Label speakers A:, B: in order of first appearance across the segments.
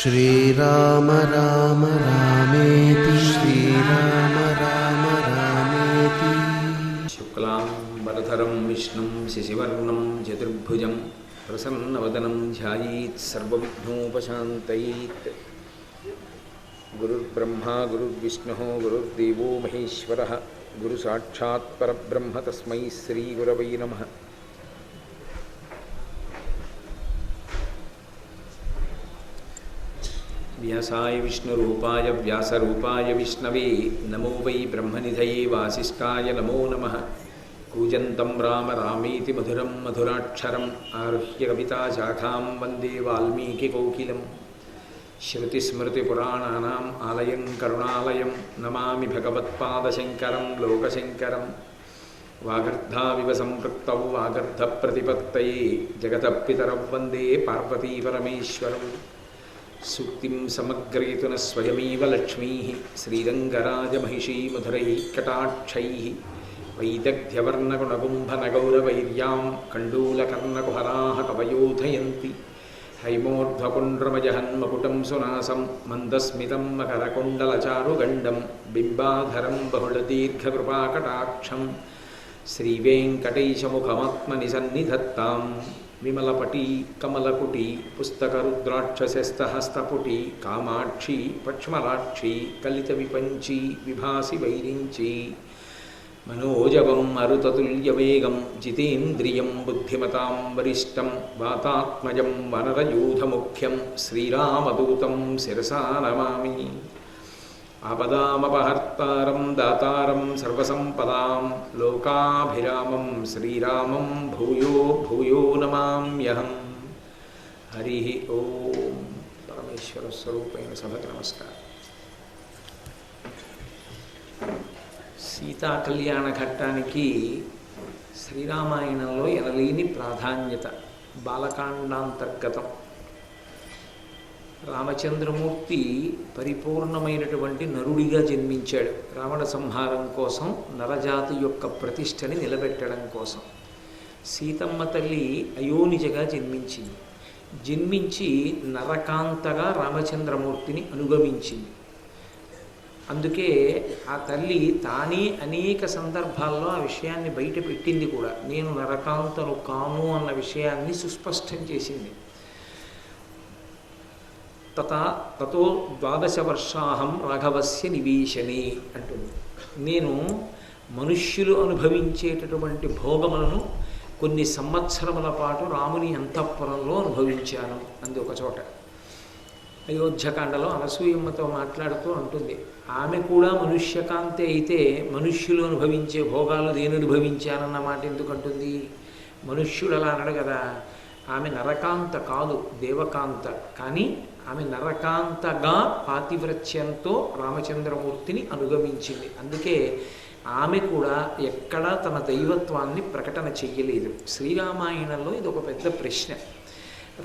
A: श्रीराम राम रामेति श्रीराम राम रामेति।
B: शुक्लांबरधरं विष्णुं शशिवर्णं चतुर्भुजं प्रसन्नवदनं ध्यायेत् सर्वविघ्नोपशान्तयेत्। गुरुर्ब्रह्मा गुरुर्विष्णुः गुरुर्देवो महेश्वरः गुरुसाक्षात् परब्रह्म तस्मै श्रीगुरवै नमः। व्यासाय विष्णुरूपाय व्यासरूपाय विष्णवे नमो वै ब्रह्मनिधये वासिष्ठाय नमो नमः। कूजन्तं राम रामेति मधुरं मधुराक्षरम् आरुह्य कविताशाखां वन्दे वाल्मीकिकोकिलं। श्रुतिस्मृतिपुराणानाम् आलयं करुणालयं नमामि भगवत्पादशङ्करं लोकशङ्करं। वागर्धाविव सम्पृक्तौ वागर्धप्रतिपत्तये जगतः पितरौ वन्दे पार्वतीपरमेश्वरौ। सूक्तिं समग्रयितुन स्वयमेव लक्ष्मीः श्रीरङ्गराजमहिषी मधुरैः कटाक्षैः। वैदग्ध्यवर्णगुणकुम्भनगौरवैर्यां कण्डूलकर्णकुहराः कवयोधयन्ति। हैमोर्ध्वपुण्ड्रमजहन्मकुटं सुनासं मन्दस्मितं मकरकुण्डलचारुगण्डं बिम्बाधरं बहुलदीर्घकृपाकटाक्षं श्रीवेङ्कटेशमुखमात्मनि सन्निधत्तां। विमलपटी कमलकुटी पुस्तकरुद्राक्षसस्तहस्तपुटी कामाक्षी पक्ष्मलाक्षी कलितविपञ्ची विभासि वैरिञ्ची। मनोजवं मरुततुल्यवेगं जितेन्द्रियं बुद्धिमतां वरिष्ठं वातात्मजं वनरयूथमुख्यं श्रीरामदूतं शिरसा नमामि। आपदामपहर्तारं दातारं सर्वसम्पदां लोकाभिरामं श्रीरामं भूयो भूयो नमाम्यहम्। हरिः ओम। परमेश्वर स्वरूपेण सभకు नमस्कार। సీతా కళ్యాణ ఘట్టానికి శ్రీరామాయణంలో ఎనలేని ప్రాధాన్యత, బాలకాండాంతర్గతం. రామచంద్రమూర్తి పరిపూర్ణమైనటువంటి నరుడిగా జన్మించాడు. రావణ సంహారం కోసం, నరజాతి యొక్క ప్రతిష్టని నిలబెట్టడం కోసం. సీతమ్మ తల్లి అయోనిజగా జన్మించింది. జన్మించి నరకాంతగా రామచంద్రమూర్తిని అనుగమించింది. అందుకే ఆ తల్లి తానే అనేక సందర్భాల్లో ఆ విషయాన్ని బయట పెట్టింది కూడా. నేను నరకాంతను కాను అన్న విషయాన్ని సుస్పష్టం చేసింది. తతో 12 వర్షాహం రాఘవస్య నివేశనే అంటుంది. నేను మనుష్యులు అనుభవించేటటువంటి భోగములను కొన్ని సంవత్సరముల పాటు రాముని అంతఃపురంలో అనుభవించాను అంది ఒక చోట. అయోధ్యకాండలో అనసూయమ్మతో మాట్లాడుతూ అంటుంది, ఆమె కూడా మనుష్యకాంతే అయితే మనుష్యులు అనుభవించే భోగాలు నేను అనుభవించానన్న మాట ఎందుకంటుంది? మనుష్యుడు అలా అనడు కదా. ఆమె నరకాంత కాదు, దేవకాంత. కానీ ఆమె నరకాంతగా పాతివ్రత్యంతో రామచంద్రమూర్తిని అనుగమించింది. అందుకే ఆమె కూడా ఎక్కడా తన దైవత్వాన్ని ప్రకటన చెయ్యలేదు. శ్రీరామాయణంలో ఇది ఒక పెద్ద ప్రశ్న.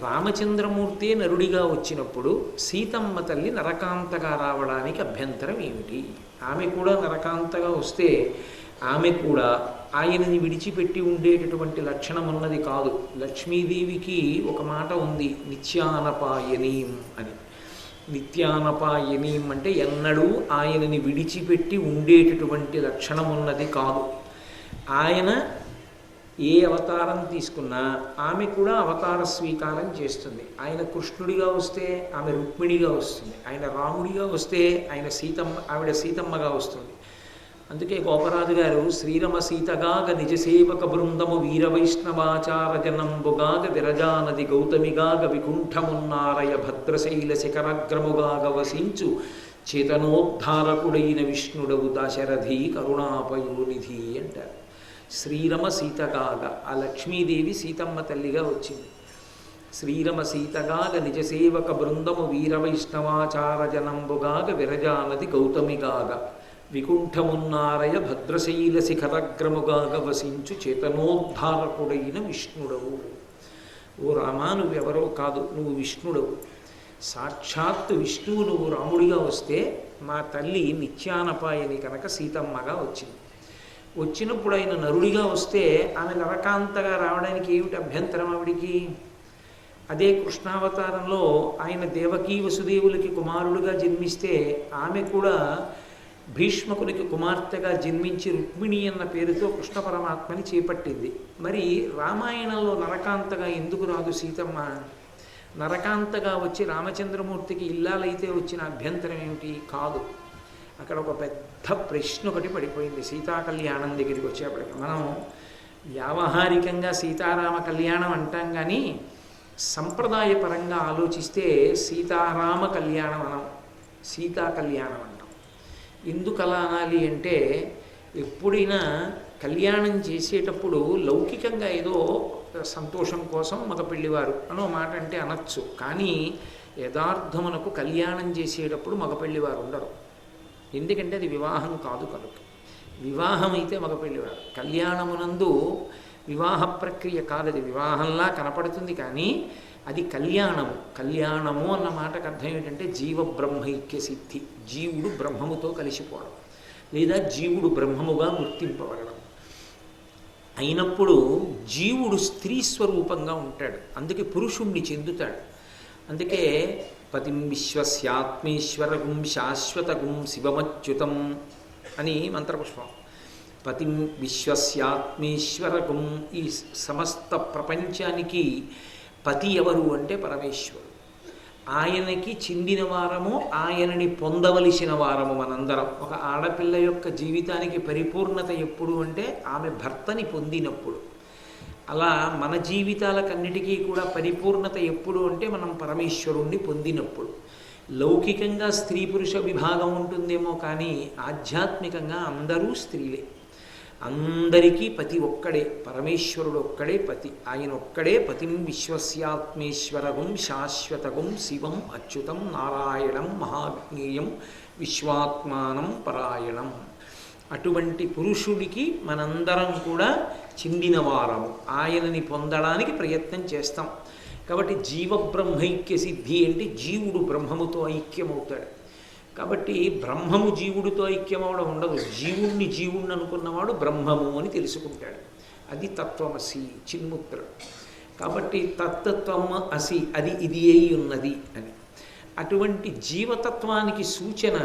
B: రామచంద్రమూర్తి నరుడిగా వచ్చినప్పుడు సీతమ్మ తల్లి నరకాంతగా రావడానికి అభ్యంతరం ఏమిటి? ఆమె కూడా నరకాంతగా వస్తే ఆమె కూడా ఆయనని విడిచిపెట్టి ఉండేటటువంటి లక్షణం ఉన్నది కాదు. లక్ష్మీదేవికి ఒక మాట ఉంది, నిత్యానపాయనీం అని. నిత్యానపాయనీం అంటే ఎన్నడూ ఆయనని విడిచిపెట్టి ఉండేటటువంటి లక్షణం ఉన్నది కాదు. ఆయన ఏ అవతారం తీసుకున్నా ఆమె కూడా అవతార స్వీకారం చేస్తుంది. ఆయన కృష్ణుడిగా వస్తే ఆమె రుక్మిణిగా వస్తుంది. ఆయన రాముడిగా వస్తే ఆవిడ సీతమ్మగా వస్తుంది. అందుకే గోపరాజు గారు శ్రీరమ సీతగాగ నిజసేవక బృందము వీరవైష్ణవాచార జనంబుగాగ విరజానది గౌతమిగాగ వికుంఠమున్నారయ భద్రశైల శిఖరగ్రముగాగ వసించు చేతనోద్ధారకుడైన విష్ణుడవు దశరథి కరుణాపయోనిధి అంటారు. శ్రీరమ సీతగాగ, ఆ లక్ష్మీదేవి సీతమ్మ తల్లిగా వచ్చింది. శ్రీరమ సీతగాగ నిజసేవక బృందము వీరవైష్ణవాచార జనంబుగాగ విరజానది గౌతమిగాగ వికుంఠమున్నారయ భద్రశైల శిఖరగ్రముగాగ వసించు చేతనోద్ధారకుడైన విష్ణుడవు. ఓ రామా, నువ్వెవరో కాదు, నువ్వు విష్ణుడవు. సాక్షాత్తు విష్ణువు నువ్వు రాముడిగా వస్తే మా తల్లి నిత్యానపాయని కనుక సీతమ్మగా వచ్చింది. వచ్చినప్పుడు ఆయన నరుడిగా వస్తే ఆమె నరకాంతగా రావడానికి ఏమిటి అభ్యంతరం ఆవిడికి? అదే కృష్ణావతారంలో ఆయన దేవకీ వసుదేవులకి కుమారుడుగా జన్మిస్తే ఆమె కూడా భీష్మకునికి కుమార్తెగా జన్మించి రుక్మిణి అన్న పేరుతో కృష్ణ పరమాత్మని చేపట్టింది. మరి రామాయణంలో నరకాంతగా ఎందుకు రాదు సీతమ్మ? నరకాంతగా వచ్చి రామచంద్రమూర్తికి ఇల్లాలైతే వచ్చిన అభ్యంతరం ఏమిటి? కాదు. అక్కడ ఒక పెద్ద ప్రశ్న ఒకటి పడిపోయింది సీతా కళ్యాణం దగ్గరికి వచ్చేప్పటికి. మనం వ్యావహారికంగా సీతారామ కళ్యాణం అంటాం కానీ సంప్రదాయపరంగా ఆలోచిస్తే సీతారామ కళ్యాణం అనం, సీతా కళ్యాణం అంటాం. ఎందుకు అలా అనాలి అంటే ఎప్పుడైనా కళ్యాణం చేసేటప్పుడు లౌకికంగా ఏదో సంతోషం కోసం మగ పెళ్లివారు అనో మాట అంటే అనొచ్చు, కానీ యథార్థమునకు కళ్యాణం చేసేటప్పుడు మగ పెళ్లివారు ఉండరు. ఎందుకంటే అది వివాహం కాదు కనుక. వివాహం అయితే మగ పెళ్లివారు, కళ్యాణమునందు వివాహ ప్రక్రియ కాదది. వివాహంలా కనపడుతుంది కానీ అది కళ్యాణము. కళ్యాణము అన్న మాటకు అర్థం ఏంటంటే జీవ బ్రహ్మైక్య సిద్ధి, జీవుడు బ్రహ్మముతో కలిసిపోవడం లేదా జీవుడు బ్రహ్మముగా గుర్తింపబడడం. అయినప్పుడు జీవుడు స్త్రీ స్వరూపంగా ఉంటాడు, అందుకే పురుషుణ్ణి చెందుతాడు. అందుకే పతిం విశ్వస్యాత్మేశ్వరగుం శాశ్వతగుం శివమచ్యుతం అని మంత్రపుష్పం. పతిం విశ్వస్యాత్మేశ్వరగుం, ఈ సమస్త ప్రపంచానికి పతి ఎవరు అంటే పరమేశ్వరుడు. ఆయనకి చెందిన వారము, ఆయనని పొందవలసిన వారము మనందరం. ఒక ఆడపిల్ల యొక్క జీవితానికి పరిపూర్ణత ఎప్పుడు అంటే ఆమె భర్తని పొందినప్పుడు. అలా మన జీవితాలకన్నిటికీ కూడా పరిపూర్ణత ఎప్పుడు అంటే మనం పరమేశ్వరుణ్ణి పొందినప్పుడు. లౌకికంగా స్త్రీ పురుష విభాగం ఉంటుందేమో కానీ ఆధ్యాత్మికంగా అందరూ స్త్రీలే. అందరికీ పతి ఒక్కడే, పరమేశ్వరుడు ఒక్కడే పతి. ఆయన ఒక్కడే పతిం విశ్వస్యాత్మేశ్వరగుం శాశ్వతగుం శివం అచ్యుతం నారాయణం మహాజ్ఞేయం విశ్వాత్మానం పరాయణం. అటువంటి పురుషుడికి మనందరం కూడా చెందినవారము, ఆయనని పొందడానికి ప్రయత్నం చేస్తాం. కాబట్టి జీవబ్రహ్మైక్య సిద్ధి అంటే జీవుడు బ్రహ్మముతో ఐక్యమవుతాడు. కాబట్టి బ్రహ్మము జీవుడితో ఐక్యమవడం ఉండదు, జీవుణ్ణి జీవుణ్ణి అనుకున్నవాడు బ్రహ్మము అని తెలుసుకుంటాడు. అది తత్వమసి చిన్ముద్ర. కాబట్టి తత్తత్వమ అసి, అది ఇది అయి ఉన్నది అని. అటువంటి జీవతత్వానికి సూచన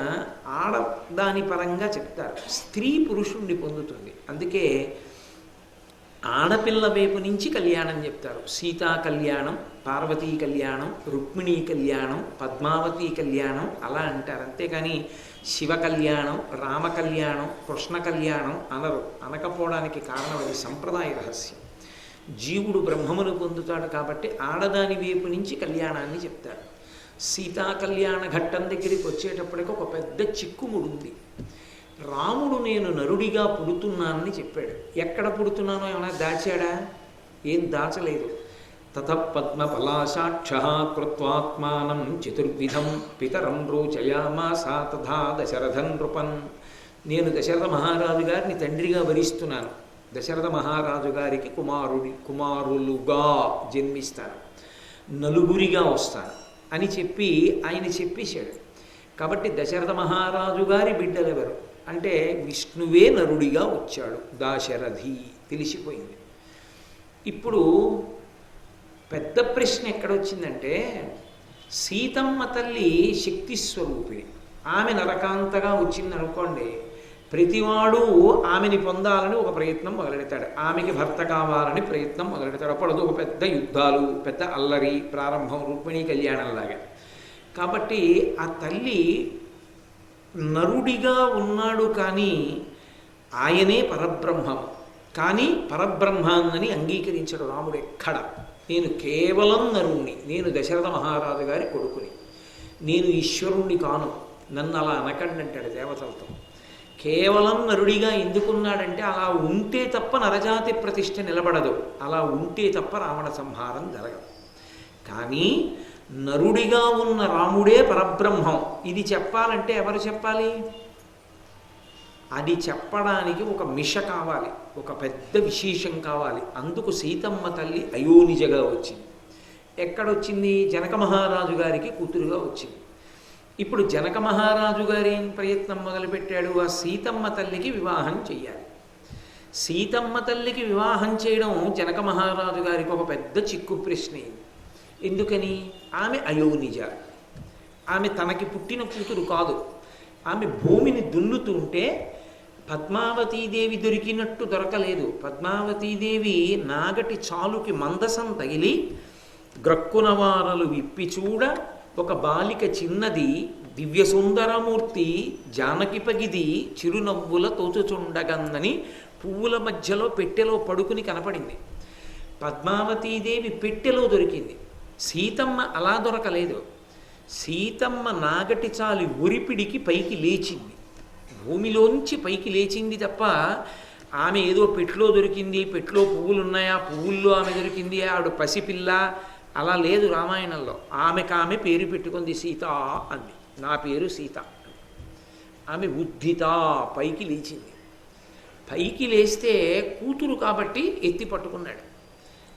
B: ఆడదాని పరంగా చెప్తారు. స్త్రీ పురుషుణ్ణి పొందుతుంది. అందుకే ఆడపిల్ల వైపు నుంచి కళ్యాణం చెప్తారు. సీతా కళ్యాణం, పార్వతీ కళ్యాణం, రుక్మిణీ కళ్యాణం, పద్మావతి కళ్యాణం అలా అంటారు. అంతేకాని శివ కళ్యాణం, రామ కళ్యాణం, కృష్ణ కళ్యాణం అనరు. అనకపోవడానికి కారణం అది సంప్రదాయ రహస్యం. జీవుడు బ్రహ్మమును పొందుతాడు కాబట్టి ఆడదాని వైపు నుంచి కళ్యాణాన్ని చెప్తారు. సీతా కళ్యాణ ఘట్టం దగ్గరికి వచ్చేటప్పటికి ఒక పెద్ద చిక్కుముడుంది. రాముడు నేను నరుడిగా పుడుతున్నానని చెప్పాడు. ఎక్కడ పుడుతున్నానో ఏమైనా దాచాడా? ఏం దాచలేదు. తత పద్మపలాశాక్ష కృత్వాత్మానం చతుర్విధం పితరం రోచయామాసా తథా దశరథం నృపన్. నేను దశరథ మహారాజు గారిని తండ్రిగా వరిస్తున్నాను. దశరథ మహారాజు గారికి కుమారులుగా జన్మిస్తాను, నలుగురిగా వస్తాను అని చెప్పి ఆయన చెప్పేశాడు. కాబట్టి దశరథ మహారాజు గారి బిడ్డలెవరు అంటే విష్ణువే నరుడిగా వచ్చాడు, దాశరథి తెలిసిపోయింది. ఇప్పుడు పెద్ద ప్రశ్న ఎక్కడొచ్చిందంటే సీతమ్మ తల్లి శక్తి స్వరూపిణి, ఆమె నరకాంతగా వచ్చింది అనుకోండి, ప్రతివాడు ఆమెని పొందాలని ఒక ప్రయత్నం మొదలెడతాడు, ఆమెకి భర్త కావాలని ప్రయత్నం మొదలెడతాడు. అప్పుడు ఒక పెద్ద యుద్ధాలు, పెద్ద అల్లరి ప్రారంభం, రుక్మిణీ కళ్యాణంలాగా. కాబట్టి ఆ తల్లి నరుడిగా ఉన్నాడు కానీ ఆయనే పరబ్రహ్మం. కానీ పరబ్రహ్మాన్ని అంగీకరించడు రాముడు ఎక్కడ. నేను కేవలం నరుణ్ణి, నేను దశరథ మహారాజు గారి కొడుకుని, నేను ఈశ్వరుణ్ణి కాను, నన్ను అలా అనకండి అంటాడు దేవతలతో. కేవలం నరుడిగా ఎందుకున్నాడంటే అలా ఉంటే తప్ప నరజాతి ప్రతిష్ఠ నిలబడదు, అలా ఉంటే తప్ప రావణ సంహారం జరగదు. కానీ నరుడిగా ఉన్న రాముడే పరబ్రహ్మం. ఇది చెప్పాలంటే ఎవరు చెప్పాలి? అది చెప్పడానికి ఒక మిష కావాలి, ఒక పెద్ద విశేషం కావాలి. అందుకు సీతమ్మ తల్లి అయోనిజగా వచ్చింది. ఎక్కడొచ్చింది? జనక మహారాజు గారికి కూతురుగా వచ్చింది. ఇప్పుడు జనక మహారాజు గారు ఏం ప్రయత్నం మొదలుపెట్టాడు? ఆ సీతమ్మ తల్లికి వివాహం చెయ్యాలి. సీతమ్మ తల్లికి వివాహం చేయడం జనక మహారాజు గారికి ఒక పెద్ద చిక్కు ప్రశ్న. ఎందుకని? ఆమె అయోనిజ, ఆమె తనకి పుట్టిన కూతురు కాదు. ఆమె భూమిని దున్నుతుంటే పద్మావతీదేవి దొరికినట్టు దొరకలేదు. పద్మావతీదేవి నాగటి చాలుకి మందసం తగిలి గ్రక్కునవారలు విప్పి చూడ ఒక బాలిక చిన్నది దివ్యసుందరమూర్తి జానకి పగిది చిరునవ్వుల తోచుచుండగందని పువ్వుల మధ్యలో పెట్టెలో పడుకుని కనపడింది. పద్మావతీదేవి పెట్టెలో దొరికింది. సీతమ్మ అలా దొరకలేదు. సీతమ్మ నాగటి చాలి ఉరిపిడికి పైకి లేచింది, భూమిలోంచి పైకి లేచింది తప్ప ఆమె ఏదో పెట్లో దొరికింది, పెట్లో పువ్వులు ఉన్నాయా, పువ్వుల్లో ఆమె దొరికింది, ఆవిడ పసిపిల్ల అలా లేదు రామాయణంలో. ఆమె పేరు పెట్టుకుంది సీత అంది, నా పేరు సీత. ఆమె ఉద్ధిత, పైకి లేచింది. పైకి లేస్తే కూతురు కాబట్టి ఎత్తి పట్టుకున్నాడు.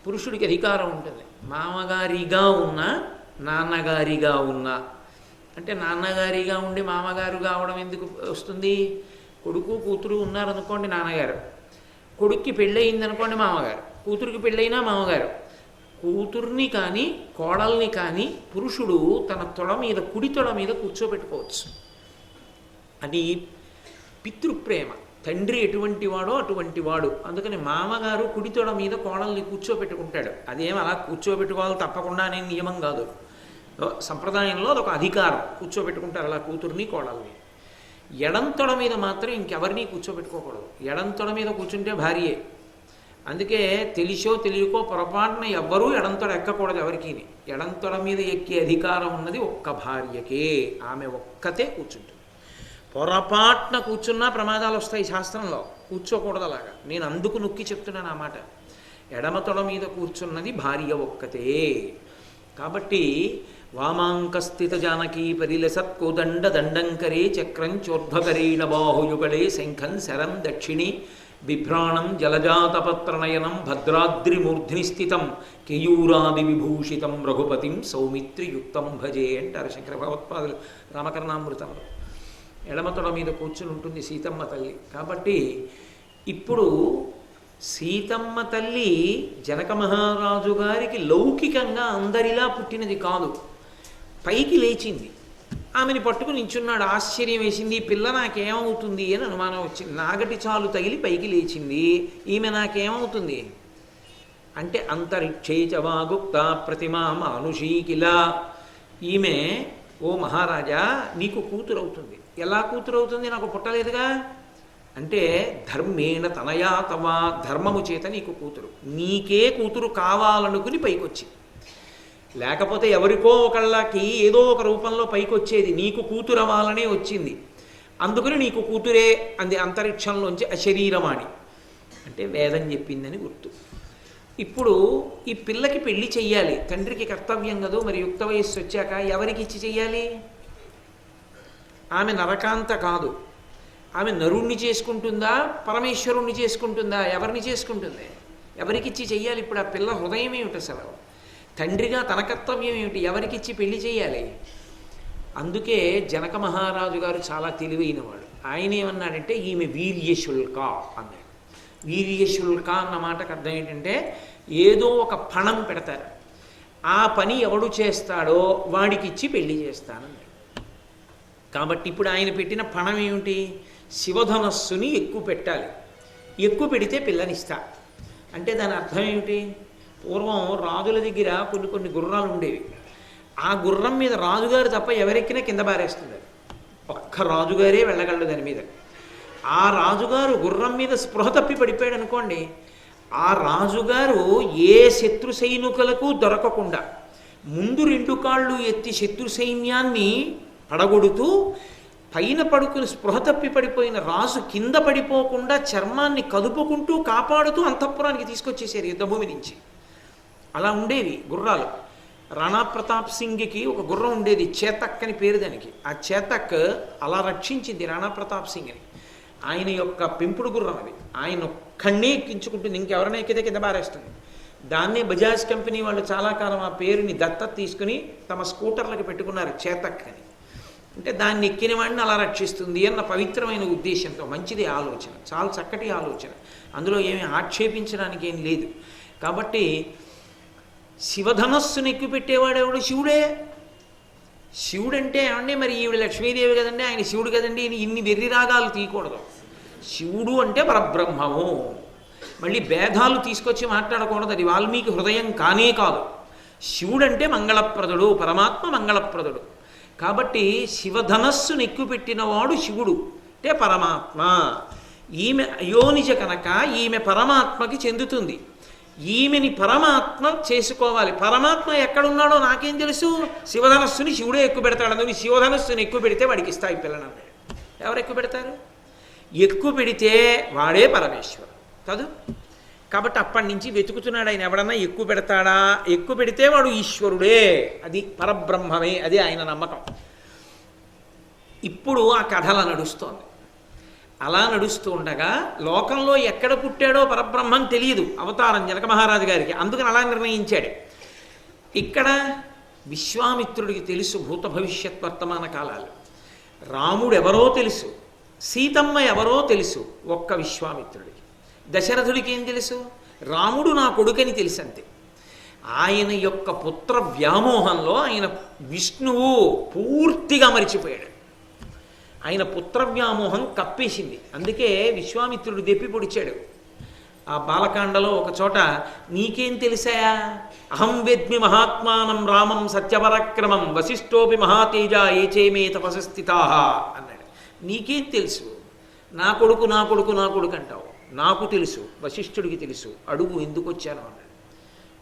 B: పురుషుడికి అధికారం ఉంటుంది. మామగారిగా ఉన్నా నాన్నగారిగా ఉన్నా, అంటే నాన్నగారిగా ఉండి మామగారు కావడం ఎందుకు వస్తుంది? కొడుకు కూతురు ఉన్నారనుకోండి నాన్నగారు, కొడుక్కి పెళ్ళయిందనుకోండి మామగారు, కూతురికి పెళ్ళైనా మామగారు. కూతుర్ని కానీ కోడల్ని కానీ పురుషుడు తన తొడ మీద, కుడి తొడ మీద కూర్చోబెట్టుకోవచ్చు. అది పితృప్రేమ. తండ్రి ఎటువంటి వాడో అటువంటి వాడు. అందుకని మామగారు కుడి తొడ మీద కోడల్ని కూర్చోబెట్టుకుంటాడు. అదేం అలా కూర్చోబెట్టుకోవాలి తప్పకుండా అనే నియమం కాదు. సంప్రదాయంలో అదొక అధికారం, కూర్చోబెట్టుకుంటారు అలా కూతుర్ని కోడల్ని. ఎడంతొడ మీద మాత్రం ఇంకెవరిని కూర్చోబెట్టుకోకూడదు. ఎడంతొడ మీద కూర్చుంటే భార్యే. అందుకే తెలిసో తెలియకో పొరపాటున ఎవ్వరూ ఎడంతొడ ఎక్కకూడదు ఎవరికి. ఎడంతొడ మీద ఎక్కే అధికారం ఉన్నది ఒక్క భార్యకే. ఆమె ఒక్కతే కూర్చుంటుంది. పొరపాటున కూర్చున్నా ప్రమాదాలు వస్తాయి శాస్త్రంలో. కూర్చోకూడదు అలాగా. నేను అందుకు నొక్కి చెప్తున్నాను ఆ మాట. ఎడమతొడ మీద కూర్చున్నది భార్య ఒక్కతే. కాబట్టి వామాంకస్థిత జానకీ పరిలసత్కోదండ దండంకరే చక్రం చోర్ధ్వకరేణ బాహుయుగళే శంఖం శరం దక్షిణి బిభ్రాణం జలజాతపత్రనయనం భద్రాద్రిమూర్ధ్ని స్థితం కేయూరాది విభూషితం రఘుపతిం సౌమిత్రియుక్తం భజే అంటారు శంకర భగవత్పాదులు రామకర్ణామృతంలో. ఎడమతొడ మీద కూర్చుని ఉంటుంది సీతమ్మ తల్లి. కాబట్టి ఇప్పుడు సీతమ్మ తల్లి జనక మహారాజు గారికి లౌకికంగా అందరిలా పుట్టినది కాదు. పైకి లేచింది. ఆమెని పట్టుకుని నించున్నాడు. ఆశ్చర్యం వేసింది. ఈ పిల్ల నాకేమవుతుంది అని అనుమానం వచ్చింది. నాగటి చాలు తగిలి పైకి లేచింది. ఈమె నాకేమవుతుంది అంటే అంతరిక్షేచవాగుప్త ప్రతిమా మానుషీకిలా, ఈమె ఓ మహారాజా నీకు కూతురు అవుతుంది. ఎలా కూతురు అవుతుంది? నాకు పుట్టలేదుగా. అంటే ధర్మేణ తనయా తవా, ధర్మము చేత నీకు కూతురు. నీకే కూతురు కావాలనుకుని పైకొచ్చి, లేకపోతే ఎవరికో ఒకళ్ళకి ఏదో ఒక రూపంలో పైకొచ్చేది. నీకు కూతురు అవ్వాలనే వచ్చింది. అందుకని నీకు కూతురే అంది అంతరిక్షంలోంచి అశరీరమాణి. అంటే వేదం చెప్పిందని గుర్తు. ఇప్పుడు ఈ పిల్లకి పెళ్లి చెయ్యాలి, తండ్రికి కర్తవ్యం కదూ. మరి యుక్త వయస్సు వచ్చాక ఎవరికి ఇచ్చి చెయ్యాలి? ఆమె నరకాంత కాదు. ఆమె నరుణ్ణి చేసుకుంటుందా పరమేశ్వరుణ్ణి చేసుకుంటుందా? ఎవరిని చేసుకుంటుంది? ఎవరికిచ్చి చెయ్యాలి? ఇప్పుడు ఆ పిల్ల హృదయం ఏమిటి అసలు? తండ్రిగా తన కర్తవ్యం ఏమిటి? ఎవరికిచ్చి పెళ్లి చేయాలి? అందుకే జనక మహారాజు గారు చాలా తెలివైనవాడు. ఆయన ఏమన్నాడంటే ఈమె వీర్యశుల్క అన్నాడు. వీర్యశుల్క అన్న మాటకు అర్థం ఏంటంటే ఏదో ఒక పణం పెడతారు, ఆ పని ఎవడు చేస్తాడో వాడికిచ్చి పెళ్లి చేస్తానన్నాడు. కాబట్టి ఇప్పుడు ఆయన పెట్టిన పణం ఏమిటి? శివధనస్సుని ఎక్కువ పెట్టాలి. ఎక్కువ పెడితే పిల్లనిస్తా అంటే దాని అర్థం ఏమిటి? పూర్వం రాజుల దగ్గర కొన్ని గుర్రాలు ఉండేవి. ఆ గుర్రం మీద రాజుగారు తప్ప ఎవరెక్కినా కింద బారేస్తుంది. ఒక్క రాజుగారే వెళ్ళగలడు దాని మీద. ఆ రాజుగారు గుర్రం మీద స్పృహ తప్పి పడిపోయాడు అనుకోండి, ఆ రాజుగారు ఏ శత్రు సైనికులకు దొరకకుండా ముందు రెండు కాళ్ళు ఎత్తి శత్రు సైన్యాన్ని పడగొడుతూ పైన పడుకుని స్పృహ తప్పి పడిపోయిన రాజు కింద పడిపోకుండా చర్మాన్ని కదుపుకుంటూ కాపాడుతూ అంతఃపురానికి తీసుకొచ్చేసారు యుద్ధభూమి నుంచి. అలా ఉండేవి గుర్రాలు. రాణా ప్రతాప్ సింగ్కి ఒక గుర్రం ఉండేది, చేతక్ అని పేరు దానికి. ఆ చేతక్ అలా రక్షించింది రాణా ప్రతాప్ సింగ్ని. ఆయన యొక్క పెంపుడు గుర్రం అది. ఆయన ఒక్కడే ఎక్కించుకుంటుంది, ఇంకెవరైనా ఎక్కితే కింద బారేస్తుంది. దాన్నే బజాజ్ కంపెనీ వాళ్ళు చాలా కాలం ఆ పేరుని దత్తత తీసుకుని తమ స్కూటర్లకు పెట్టుకున్నారు, చేతక్ అని. అంటే దాన్ని ఎక్కిన వాడిని అలా రక్షిస్తుంది అన్న పవిత్రమైన ఉద్దేశంతో. మంచిది ఆలోచన, చాలా చక్కటి ఆలోచన. అందులో ఏమి ఆక్షేపించడానికి ఏం లేదు. కాబట్టి శివధనస్సును ఎక్కుపెట్టేవాడెవడు? శివుడే. శివుడంటే ఏమండి మరి ఈవిడ లక్ష్మీదేవి కదండి, ఆయన శివుడు కదండి, ఇన్ని వెర్రి రాగాలు తీయకూడదు. శివుడు అంటే పరబ్రహ్మము. మళ్ళీ భేదాలు తీసుకొచ్చి మాట్లాడకూడదు, అది వాల్మీకి హృదయం కానే కాదు. శివుడంటే మంగళప్రదుడు, పరమాత్మ మంగళప్రదుడు. కాబట్టి శివధనస్సును ఎక్కుపెట్టినవాడు శివుడు అంటే పరమాత్మ. ఈమె అయోనిజ కనుక ఈమె పరమాత్మకి చెందుతుంది. ఈమెని పరమాత్మ చేసుకోవాలి. పరమాత్మ ఎక్కడున్నాడో నాకేం తెలుసు? శివధనస్సుని శివుడే ఎక్కువ పెడతాడు. అందుకని శివధనస్సుని ఎక్కువ పెడితే వాడికి ఇస్తాయి పిల్లనన్నాడు. ఎవరు ఎక్కువ పెడతారు? ఎక్కువ పెడితే వాడే పరమేశ్వరుడు కాదు. కాబట్టి అప్పటి నుంచి వెతుకుతున్నాడు ఆయన, ఎవడన్నా ఎక్కువ పెడతాడా? ఎక్కువ పెడితే వాడు ఈశ్వరుడే, అది పరబ్రహ్మమే, అది ఆయన నమ్మకం. ఇప్పుడు ఆ కథలా నడుస్తోంది. అలా నడుస్తూ ఉండగా లోకంలో ఎక్కడ పుట్టాడో పరబ్రహ్మం తెలియదు అవతారం జనక మహారాజు గారికి, అందుకని అలా నిర్ణయించాడు. ఇక్కడ విశ్వామిత్రుడికి తెలుసు భూత భవిష్యత్ వర్తమాన కాలాలు. రాముడు ఎవరో తెలుసు, సీతమ్మ ఎవరో తెలుసు, ఒక్క విశ్వామిత్రుడికి. దశరథుడికి ఏం తెలుసు? రాముడు నా కొడుకని తెలుసు అంతే. ఆయన యొక్క పుత్ర వ్యామోహంలో ఆయన విష్ణువు పూర్తిగా మరిచిపోయాడు. ఆయన పుత్ర వ్యామోహం కప్పేసింది. అందుకే విశ్వామిత్రుడు దెప్పి పొడిచాడు. ఆ బాలకాండలో ఒక చోట, నీకేం తెలిసాయా? అహం వేద్మి మహాత్మానం రామం సత్యపరక్రమం వశిష్ఠోపి మహాతేజ ఏచేమే తపసస్థితా అన్నాడు. నీకేం తెలుసు? నా కొడుకు నా కొడుకు నా కొడుకు అంటావు. నాకు తెలుసు, వశిష్ఠుడికి తెలుసు. అడుగు ఎందుకు వచ్చానో అన్నాడు.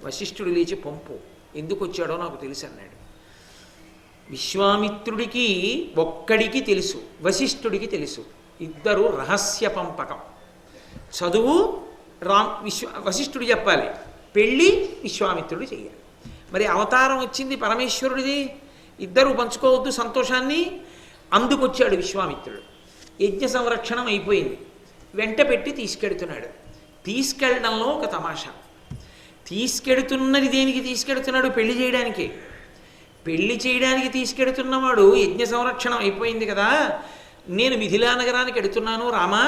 B: వశిష్ఠుడు లేచి పంపు, ఎందుకు వచ్చాడో నాకు తెలుసు అన్నాడు. విశ్వామిత్రుడికి ఒక్కడికి తెలుసు, వశిష్ఠుడికి తెలుసు. ఇద్దరు రహస్య పంపకం. చదువు వశిష్ఠుడు చెప్పాలి, పెళ్ళి విశ్వామిత్రుడు చెయ్యాలి. మరి అవతారం వచ్చింది పరమేశ్వరుడిది, ఇద్దరు పంచుకోవద్దు సంతోషాన్ని. అందుకొచ్చాడు విశ్వామిత్రుడు. యజ్ఞ సంరక్షణం అయిపోయింది, వెంట పెట్టి తీసుకెడుతున్నాడు. తీసుకెళ్ళడంలో ఒక తమాషా. తీసుకెడుతున్నది దేనికి తీసుకెడుతున్నాడు? పెళ్లి చేయడానికి. పెళ్లి చేయడానికి తీసుకెడుతున్నవాడు యజ్ఞ సంరక్షణం అయిపోయింది కదా, నేను మిథిలా నగరానికి ఎడుతున్నాను రామా,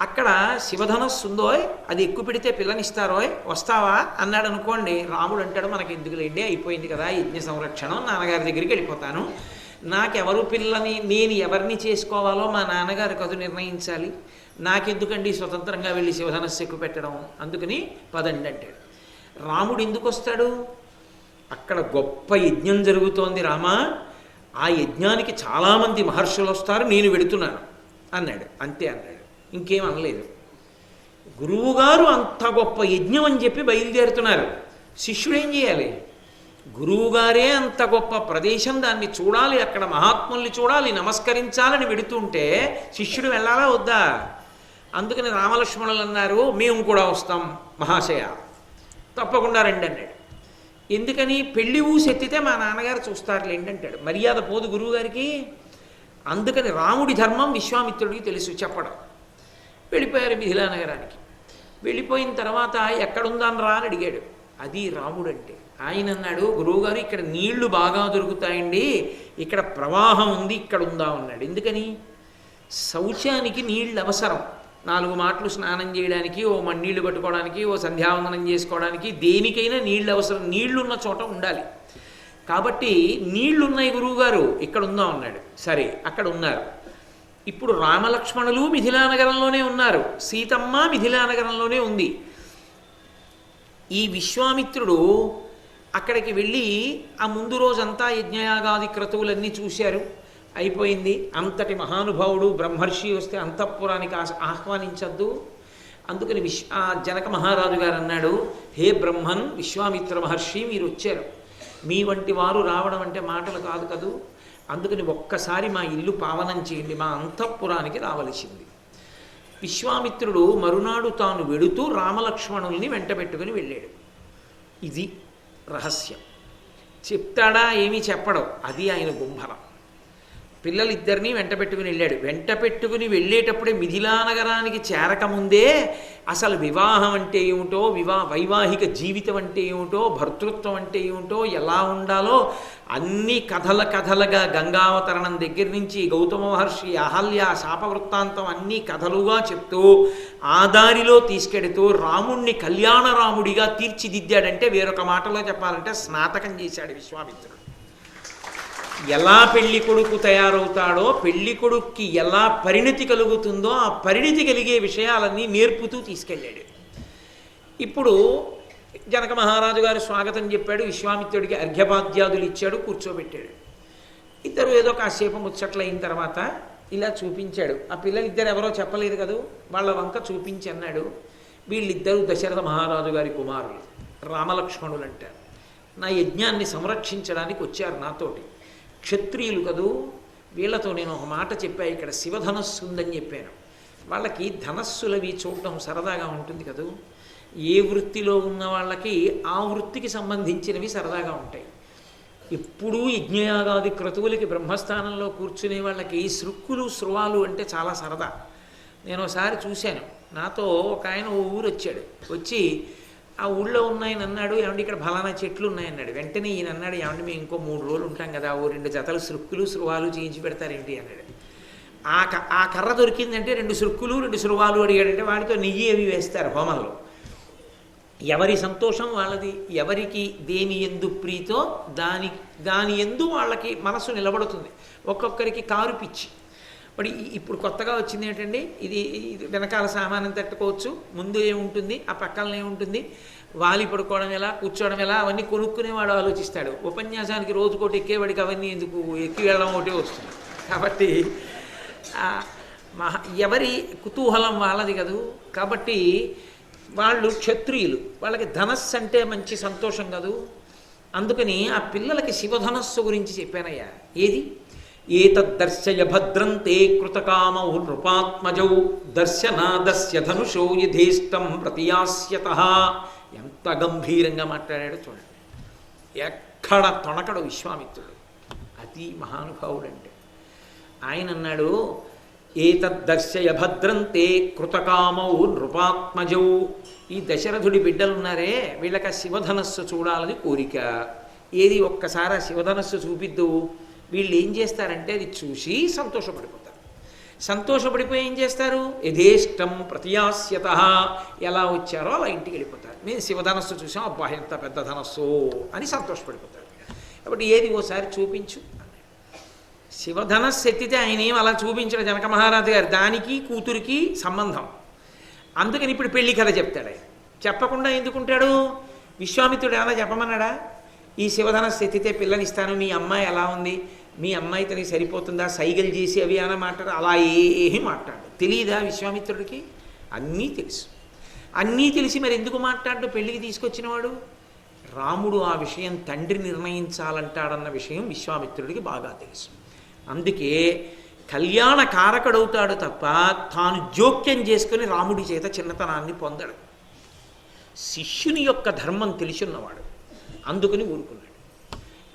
B: అక్కడ శివధనస్సు ఉందోయ్, అది ఎక్కువ పెడితే పిల్లనిస్తారోయ్, వస్తావా అన్నాడు అనుకోండి. రాముడు అంటాడు, మనకి ఎందుకులేండి, అయిపోయింది కదా యజ్ఞ సంరక్షణం, నాన్నగారి దగ్గరికి వెళ్ళిపోతాను. నాకెవరు పిల్లని, నేను ఎవరిని చేసుకోవాలో మా నాన్నగారు కదు నిర్ణయించాలి, నాకెందుకండి స్వతంత్రంగా వెళ్ళి శివధనస్సు ఎక్కువ పెట్టడం, అందుకని పదండి అంటాడు. రాముడు ఎందుకు వస్తాడు? అక్కడ గొప్ప యజ్ఞం జరుగుతోంది రామా, ఆ యజ్ఞానికి చాలామంది మహర్షులు వస్తారు, నేను వెడుతున్నాను అన్నాడు. అంతే అన్నాడు, ఇంకేం అనలేదు. గురువుగారు అంత గొప్ప యజ్ఞం అని చెప్పి బయలుదేరుతున్నారు. శిష్యుడు ఏం చేయాలి? గురువుగారే అంత గొప్ప ప్రదేశం, దాన్ని చూడాలి, అక్కడ మహాత్ముల్ని చూడాలి, నమస్కరించాలని వెడుతుంటే శిష్యుడు వెళ్ళాలా వద్దా? అందుకని రామలక్ష్మణులు అన్నారు, మేము కూడా వస్తాం మహాశయ, తప్పకుండా రండి అన్నాడు. ఎందుకని? పెళ్లి ఊసెత్తితే మా నాన్నగారు చూస్తారులేండి అంటాడు. మర్యాద పోదు గురువుగారికి. అందుకని రాముడి ధర్మం విశ్వామిత్రుడికి తెలుసు చెప్పడం. వెళ్ళిపోయారు మిథిలా నగరానికి. వెళ్ళిపోయిన తర్వాత ఎక్కడుందాను రా అని అడిగాడు. అది రాముడు అంటే. ఆయన అన్నాడు, గురువుగారు ఇక్కడ నీళ్లు బాగా దొరుకుతాయండి, ఇక్కడ ప్రవాహం ఉంది, ఇక్కడ ఉందా అన్నాడు. ఎందుకని? శౌచానికి నీళ్ళు అవసరం. 4 మాటలు స్నానం చేయడానికి, ఓ మన్నీళ్లు పట్టుకోవడానికి, ఓ సంధ్యావందనం చేసుకోవడానికి, దేనికైనా నీళ్ళు అవసరం. నీళ్లున్న చోట ఉండాలి. కాబట్టి నీళ్లున్నాయి గురువుగారు, ఇక్కడ ఉందా అన్నాడు. సరే, అక్కడ ఉన్నారు. ఇప్పుడు రామలక్ష్మణులు మిథిలా నగరంలోనే ఉన్నారు, సీతమ్మ మిథిలా నగరంలోనే ఉంది. ఈ విశ్వామిత్రుడు అక్కడికి వెళ్ళి ఆ ముందు రోజంతా యజ్ఞయాగాది క్రతువులన్నీ చూశారు, అయిపోయింది. అంతటి మహానుభావుడు బ్రహ్మర్షి వస్తే అంతఃపురానికి ఆహ్వానించద్దు. అందుకని జనక మహారాజు గారు అన్నాడు, హే బ్రహ్మన్, విశ్వామిత్ర మహర్షి మీరు వచ్చారు, మీ వంటి వారు రావడం అంటే మాటలు కాదు కదూ, అందుకని ఒక్కసారి మా ఇల్లు పావనం చేయండి, మా అంతఃపురానికి రావలసింది. విశ్వామిత్రుడు మరునాడు తాను వెడుతూ రామలక్ష్మణుల్ని వెంట పెట్టుకుని వెళ్ళాడు. ఇది రహస్యం. చెప్తాడా? ఏమీ చెప్పడం. అది ఆయన గుంభరం. పిల్లలిద్దరినీ వెంట పెట్టుకుని వెళ్ళాడు. వెంట పెట్టుకుని వెళ్ళేటప్పుడే మిథిలా నగరానికి చేరకముందే అసలు వివాహం అంటే ఏమిటో, వైవాహిక జీవితం అంటే ఏమిటో, భర్తృత్వం అంటే ఏమిటో, ఎలా ఉండాలో అన్ని కథలుగా గంగావతరణం దగ్గర నుంచి గౌతమ మహర్షి అహల్య శాపవృత్తాంతం అన్నీ కథలుగా చెప్తూ ఆ దారిలో తీసుకెడుతూ రాముణ్ణి కళ్యాణరాముడిగా తీర్చిదిద్దాడంటే వేరొక మాటలో చెప్పాలంటే స్నాతకం చేశాడు విశ్వామిత్రుడు. ఎలా పెళ్లి కొడుకు తయారవుతాడో, పెళ్లి కొడుక్కి ఎలా పరిణతి కలుగుతుందో ఆ పరిణతి కలిగే విషయాలన్నీ నేర్పుతూ తీసుకెళ్ళాడు. ఇప్పుడు జనక మహారాజు గారు స్వాగతం చెప్పాడు, విశ్వామిత్రుడికి అర్ఘ్యపాద్యాదులు ఇచ్చాడు, కూర్చోబెట్టాడు. ఇద్దరు ఏదో కాసేపు ముచ్చట్లు అయిన తర్వాత ఇలా చూపించాడు. ఆ పిల్లలిద్దరు ఎవరో చెప్పలేదు కదా, వాళ్ళ వంక చూపించి అన్నాడు, వీళ్ళిద్దరూ దశరథ మహారాజు గారి కుమారులు, రామలక్ష్మణులు అంటారు. నా యజ్ఞాన్ని సంరక్షించడానికి వచ్చారు నాతోటి. క్షత్రియులు కదూ, వీళ్ళతో నేను ఒక మాట చెప్పాను, ఇక్కడ శివధనస్సు ఉందని చెప్పాను. వాళ్ళకి ధనస్సులవి చూడటం సరదాగా ఉంటుంది కదూ. ఏ వృత్తిలో ఉన్న వాళ్ళకి ఆ వృత్తికి సంబంధించినవి సరదాగా ఉంటాయి. ఎప్పుడూ యజ్ఞయాగాది క్రతువులకి బ్రహ్మస్థానంలో కూర్చునే వాళ్ళకి శృక్కులు స్రువాలు అంటే చాలా సరదా. నేను ఒకసారి చూశాను, నాతో ఒక ఆయన ఓ ఊరు వచ్చాడు. వచ్చి ఆ ఊళ్ళో ఉన్నాయని అన్నాడు, ఏమంటే ఇక్కడ ఫలానా చెట్లు ఉన్నాయన్నాడు. వెంటనే ఈయన అన్నాడు, ఏమంటే మేము ఇంకో 3 రోజులు ఉంటాం కదా, ఓ 2 జతలు శృక్కులు స్రువాలు చేయించి పెడతారేంటి అన్నాడు. ఆ కర్ర దొరికిందంటే 2 శృక్కులు 2 స్రువాలు అడిగాడంటే వాడితో నెయ్యి అవి వేస్తారు హోమంలో. ఎవరి సంతోషం వాళ్ళది, ఎవరికి దేని ఎందు ప్రీతో దాని ఎందు వాళ్ళకి మనసు నిలబడుతుంది. ఒక్కొక్కరికి కారు పిచ్చి. మరి ఇప్పుడు కొత్తగా వచ్చింది ఏంటండి, ఇది వెనకాల సామానం తట్టుకోవచ్చు, ముందు ఏముంటుంది, ఆ పక్కన ఏముంటుంది, వాలి పడుకోవడం ఎలా, కూర్చోవడం ఎలా, అవన్నీ కొనుక్కునేవాడు ఆలోచిస్తాడు. ఉపన్యాసానికి రోజుకోటి ఎక్కేవాడికి అవన్నీ ఎందుకు, ఎక్కి వెళ్ళడం ఒకటే వస్తుంది. కాబట్టి ఎవరి కుతూహలం వాళ్ళది కదూ. కాబట్టి వాళ్ళు క్షత్రియులు, వాళ్ళకి ధనస్సు అంటే మంచి సంతోషం కదూ. అందుకని ఆ పిల్లలకి శివధనస్సు గురించి చెప్పానయ్యా. ఏది ఏతద్దర్శయ భద్రంతే కృతకామౌ నృపాత్మజౌ దర్శనాదస్య ధనుషో యథేష్టం ప్రతియాస్యతః. ఎంత గంభీరంగా మాట్లాడాడో చూడండి. ఎక్కడ తొణకడు విశ్వామిత్రుడు, అతి మహానుభావుడు. అంటే ఆయన అన్నాడు, ఏతద్దర్శయ భద్రంతే కృతకామౌ నృపాత్మజౌ. ఈ దశరథుడి బిడ్డలున్నారే, వీళ్ళకి ఆ శివధనస్సు చూడాలని కోరిక. ఏది ఒక్కసారి ఆ శివధనస్సు చూపిద్దు. వీళ్ళు ఏం చేస్తారంటే అది చూసి సంతోషపడిపోతారు. సంతోషపడిపోయి ఏం చేస్తారు, యథేష్టం ప్రతియాస్యతః, ఎలా వచ్చారో అలా ఇంటికి వెళ్ళిపోతారు. మేము శివధనస్సు చూసాం, అబ్బా ఎంత పెద్ద ధనస్సు అని సంతోషపడిపోతారు. కాబట్టి ఏది ఓసారి చూపించు. శివధనస్సు ఎత్తితే ఆయన ఏం అలా చూపించడం జనక మహారాజు గారు, దానికి కూతురికి సంబంధం. అందుకని ఇప్పుడు పెళ్లి కథ చెప్తాడు. ఆయన చెప్పకుండా ఎందుకుంటాడు, విశ్వామిత్రుడు ఏమైనా చెప్పమన్నాడా, ఈ శివధనస్సు ఎత్తితే పిల్లనిస్తాను, మీ అమ్మాయి ఎలా ఉంది, మీ అమ్మాయి తనకి సరిపోతుందా, సైగలు చేసి అవి అన్న మాట్లాడు, అలా ఏమీ మాట్లాడు. తెలియదా విశ్వామిత్రుడికి? అన్నీ తెలుసు. అన్నీ తెలిసి మరి ఎందుకు మాట్లాడు పెళ్ళికి తీసుకొచ్చినవాడు? రాముడు ఆ విషయం తండ్రి నిర్ణయించాలంటాడన్న విషయం విశ్వామిత్రుడికి బాగా తెలుసు. అందుకే కళ్యాణ కారకుడవుతాడు తప్ప తాను జోక్యం చేసుకుని రాముడి చేత చిన్నతనాన్ని పొందడు. శిష్యుని యొక్క ధర్మం తెలిసిన్నవాడు, అందుకని ఊరుకున్నాడు.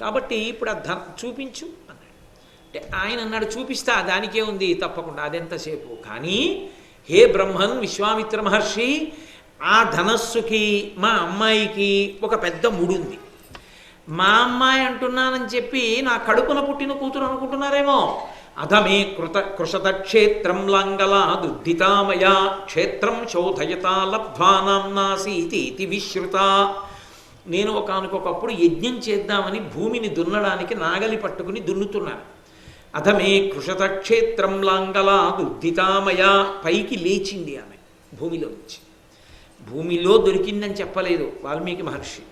B: కాబట్టి ఇప్పుడు ఆ చూపించు అన్నాడు. అంటే ఆయన అన్నాడు, చూపిస్తా, దానికే ఉంది, తప్పకుండా, అదెంతసేపు. కానీ హే బ్రహ్మన్, విశ్వామిత్ర మహర్షి, ఆ ధనస్సుకి మా అమ్మాయికి ఒక పెద్ద ముడుంది. మా అమ్మాయి అంటున్నానని చెప్పి నా కడుపున పుట్టిన కూతురు అనుకుంటున్నారేమో. అధమే కృషత క్షేత్రం లాంగలాదుద్ధితామయా క్షేత్రం శోధయతా లబ్ధ్వా నామ్నా సీతీతి విశ్రుత. నేను ఒకానొకప్పుడు యజ్ఞం చేద్దామని భూమిని దున్నడానికి నాగలి పట్టుకుని దున్నుతున్నాను. అధమే కృషత క్షేత్రం లాంగలాదుద్ధితామయా, పైకి లేచింది ఆమె భూమిలో నుంచి. భూమిలో దొరికిందని చెప్పలేదు వాల్మీకి మహర్షి,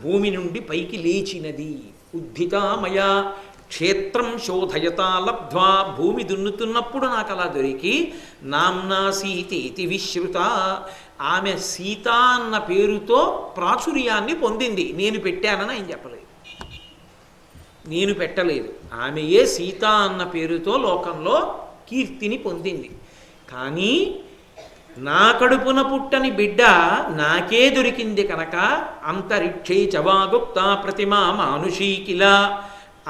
B: భూమి నుండి పైకి లేచినది. ఉద్ధితామయ క్షేత్రం శోధయతా లబ్ధ్వా, భూమి దున్నుతున్నప్పుడు నాకు అలా దొరికి నామ్నా సీతేతి విశ్రుత, ఆమె సీత అన్న పేరుతో ప్రాచుర్యాన్ని పొందింది. నేను పెట్టానని ఆయన చెప్పలేదు, నేను పెట్టలేదు. ఆమెయే సీత అన్న పేరుతో లోకంలో కీర్తిని పొందింది. కానీ నా కడుపున పుట్టని బిడ్డ నాకే దొరికింది కనుక అంతరిక్షే చవాగుప్త ప్రతిమా మానుషీకిల,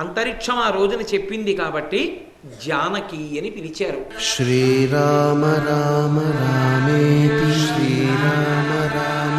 B: అంతరిక్షం ఆ రోజున చెప్పింది కాబట్టి జానకి అని పిలిచారు.
A: శ్రీరామ రామ రామేతి శ్రీరామ రామ